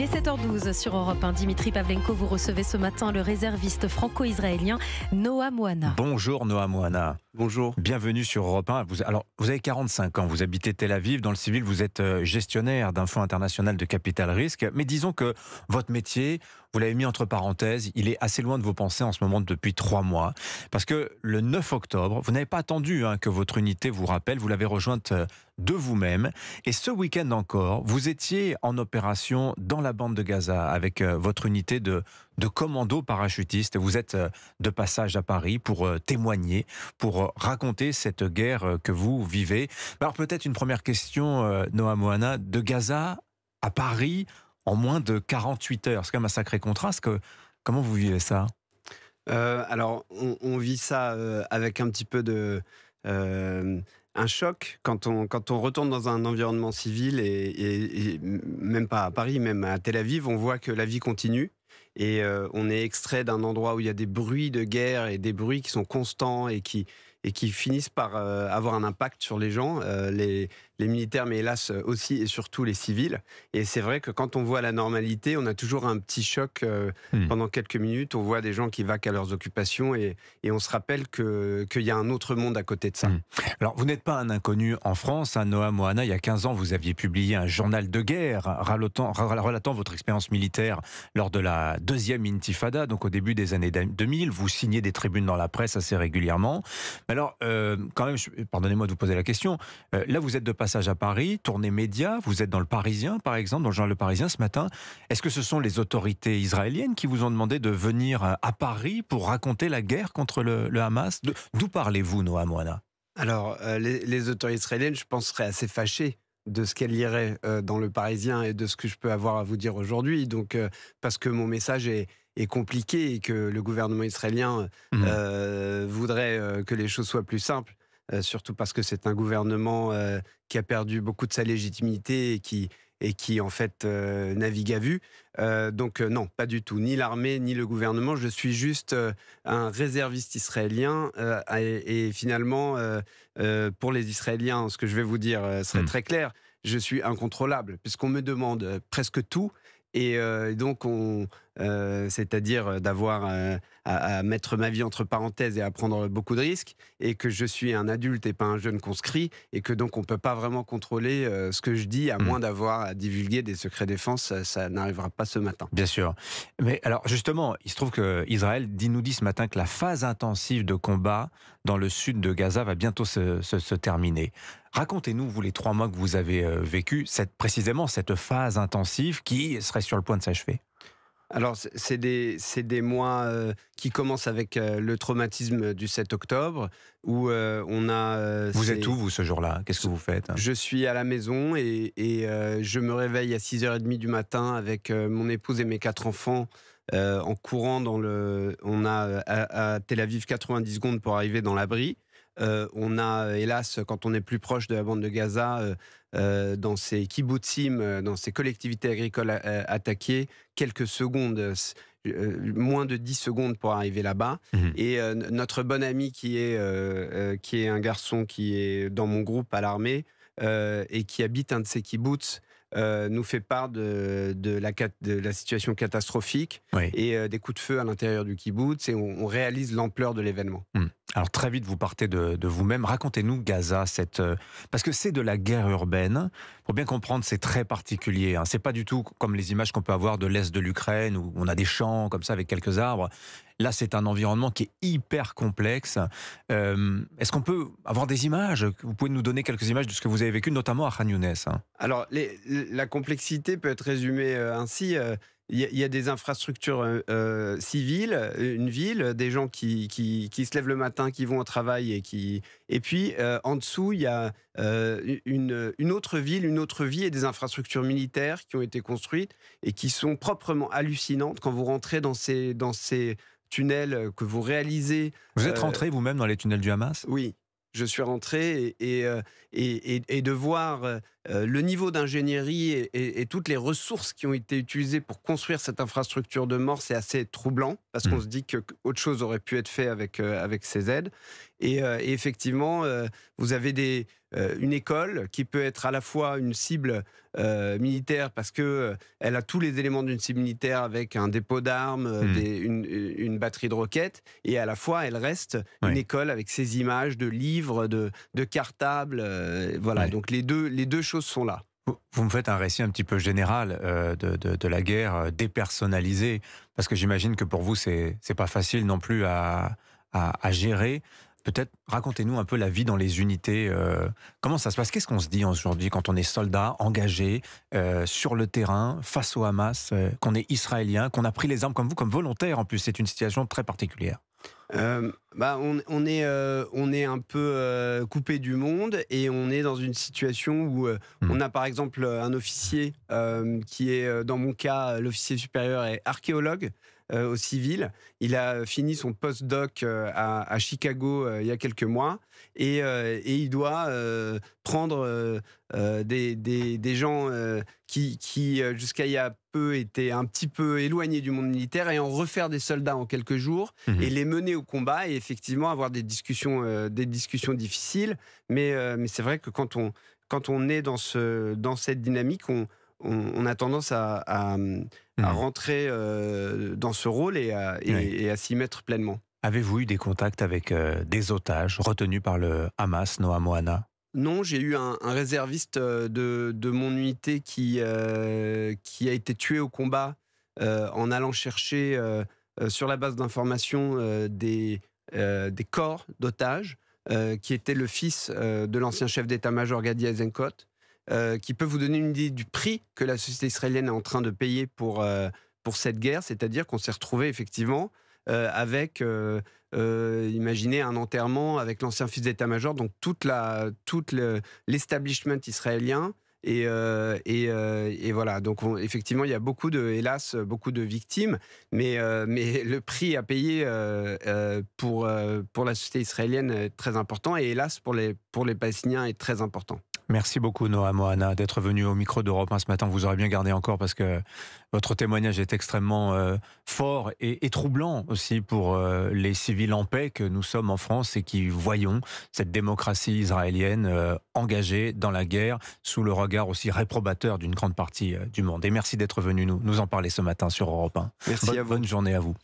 est 7h12 sur Europe 1. Dimitri Pavlenko, vous recevez ce matin le réserviste franco-israélien Noah Mohanna. Bonjour Noah Mohanna. Bonjour. Bienvenue sur Europe 1. Vous avez 45 ans, vous habitez Tel Aviv. Dans le civil, vous êtes gestionnaire d'un fonds international de capital risque. Mais disons que votre métier, vous l'avez mis entre parenthèses, il est assez loin de vos pensées en ce moment depuis 3 mois. Parce que le 9 octobre, vous n'avez pas attendu que votre unité vous rappelle, vous l'avez rejointe de vous-même. Et ce week-end encore, vous étiez en opération dans la bande de Gaza avec votre unité de commando parachutiste. Vous êtes de passage à Paris pour témoigner, pour raconter cette guerre que vous vivez. Alors peut-être une première question, Noah Mohanna, de Gaza à Paris en moins de 48 heures. C'est quand même un sacré contraste. Comment vous vivez ça ? Alors, on vit ça avec un petit peu de... un choc quand on retourne dans un environnement civil et même pas à Paris, même à Tel Aviv, on voit que la vie continue et on est extrait d'un endroit où il y a des bruits de guerre et des bruits qui sont constants et qui finissent par avoir un impact sur les gens, les militaires, mais hélas aussi et surtout les civils. Et c'est vrai que quand on voit la normalité, on a toujours un petit choc pendant quelques minutes. On voit des gens qui vaquent à leurs occupations et on se rappelle qu'il y a un autre monde à côté de ça. Alors, vous n'êtes pas un inconnu en France, Noah Mohanna. Il y a 15 ans, vous aviez publié un journal de guerre relatant votre expérience militaire lors de la deuxième intifada, donc au début des années 2000. Vous signez des tribunes dans la presse assez régulièrement. Mais alors, quand même, pardonnez-moi de vous poser la question. Là, vous êtes de passage à Paris, tournée média, vous êtes dans Le Parisien, par exemple, dans le journal Le Parisien ce matin. Est-ce que ce sont les autorités israéliennes qui vous ont demandé de venir à Paris pour raconter la guerre contre le Hamas ? D'où parlez-vous, Noah Mohanna ? Alors, les autorités israéliennes, je pense, seraient assez fâchées de ce qu'elles liraient dans Le Parisien et de ce que je peux avoir à vous dire aujourd'hui. Donc, parce que mon message est compliqué et que le gouvernement israélien voudrait que les choses soient plus simples. Surtout parce que c'est un gouvernement qui a perdu beaucoup de sa légitimité et qui en fait navigue à vue. Donc non, pas du tout. Ni l'armée, ni le gouvernement. Je suis juste un réserviste israélien. Et finalement, pour les Israéliens, ce que je vais vous dire serait très clair. Je suis incontrôlable, puisqu'on me demande presque tout. Et donc, c'est-à-dire d'avoir à mettre ma vie entre parenthèses et à prendre beaucoup de risques, et que je suis un adulte et pas un jeune conscrit, et que donc on ne peut pas vraiment contrôler ce que je dis, à moins d'avoir à divulguer des secrets défense. Ça n'arrivera pas ce matin. Bien sûr. Mais alors justement, il se trouve qu'Israël nous dit ce matin que la phase intensive de combat dans le sud de Gaza va bientôt se terminer. Racontez-nous, vous, les 3 mois que vous avez vécu, précisément cette phase intensive qui serait sur le point de s'achever. Alors, c'est des mois qui commencent avec le traumatisme du 7 octobre, où on a... Vous êtes où, vous, ce jour-là ? Qu'est-ce que vous faites ? Je suis à la maison et je me réveille à 6h30 du matin avec mon épouse et mes 4 enfants en courant On a à Tel Aviv 90 secondes pour arriver dans l'abri. On a, hélas, quand on est plus proche de la bande de Gaza, dans ces kibbutzim, dans ces collectivités agricoles attaquées, quelques secondes, moins de 10 secondes pour arriver là-bas. Et notre bon ami qui est un garçon qui est dans mon groupe à l'armée et qui habite un de ces kibbutz, nous fait part de la situation catastrophique, oui, et des coups de feu à l'intérieur du kibbutz, et on réalise l'ampleur de l'événement. Alors très vite, vous partez de vous-même. Racontez-nous Gaza, parce que c'est de la guerre urbaine. Pour bien comprendre, c'est très particulier. C'est pas du tout comme les images qu'on peut avoir de l'est de l'Ukraine, où on a des champs comme ça avec quelques arbres. Là, c'est un environnement qui est hyper complexe. Est-ce qu'on peut avoir des images ? Vous pouvez nous donner quelques images de ce que vous avez vécu, notamment à Khan Younes. Alors, la complexité peut être résumée ainsi. Il y a des infrastructures civiles, une ville, des gens qui se lèvent le matin, qui vont au travail et puis en dessous il y a une autre ville, une autre vie et des infrastructures militaires qui ont été construites et qui sont proprement hallucinantes quand vous rentrez dans ces tunnels que vous réalisez. Vous êtes rentré vous-même dans les tunnels du Hamas ? Oui. Je suis rentré et de voir le niveau d'ingénierie et toutes les ressources qui ont été utilisées pour construire cette infrastructure de mort, c'est assez troublant, parce qu'on se dit qu'autre chose aurait pu être fait avec ces aides. Et effectivement, vous avez une école qui peut être à la fois une cible militaire parce que elle a tous les éléments d'une cible militaire avec un dépôt d'armes, une batterie de roquettes, et à la fois elle reste une école avec ses images de livres, de cartables. Voilà, donc les deux choses sont là. Vous me faites un récit un petit peu général de la guerre dépersonnalisée, parce que j'imagine que pour vous, c'est pas facile non plus à gérer. Peut-être racontez-nous un peu la vie dans les unités. Comment ça se passe? Qu'est-ce qu'on se dit aujourd'hui quand on est soldat, engagé, sur le terrain, face au Hamas, qu'on est israélien, qu'on a pris les armes comme vous, comme volontaire en plus? C'est une situation très particulière. On est un peu coupé du monde, et on est dans une situation où on a par exemple un officier qui est, dans mon cas, l'officier supérieur est archéologue au civil. Il a fini son post-doc à Chicago il y a quelques mois, et il doit prendre des gens qui jusqu'à il y a peu étaient un petit peu éloignés du monde militaire, et en refaire des soldats en quelques jours et les mener au combat, et effectivement avoir des discussions difficiles. Mais c'est vrai que quand on est dans cette dynamique, on a tendance à rentrer dans ce rôle et à s'y mettre pleinement. Avez-vous eu des contacts avec des otages retenus par le Hamas, Noa Mohana? Non, j'ai eu un réserviste de mon unité qui a été tué au combat en allant chercher sur la base d'informations des corps d'otages, qui était le fils de l'ancien chef d'état-major Gadi Eisenkot, qui peut vous donner une idée du prix que la société israélienne est en train de payer pour cette guerre. C'est-à-dire qu'on s'est retrouvé effectivement avec, imaginez un enterrement avec l'ancien fils d'état-major, donc tout l'establishment israélien. Et voilà, donc effectivement, il y a hélas, beaucoup de victimes, mais le prix à payer pour la société israélienne est très important, et hélas, pour les Palestiniens est très important. Merci beaucoup, Noa Mohana, d'être venu au micro d'Europe 1 ce matin. Vous aurez bien gardé encore, parce que votre témoignage est extrêmement fort et troublant aussi pour les civils en paix que nous sommes en France, et qui voyons cette démocratie israélienne engagée dans la guerre sous le regard aussi réprobateur d'une grande partie du monde. Et merci d'être venu nous en parler ce matin sur Europe 1. Merci à vous. Bonne journée à vous.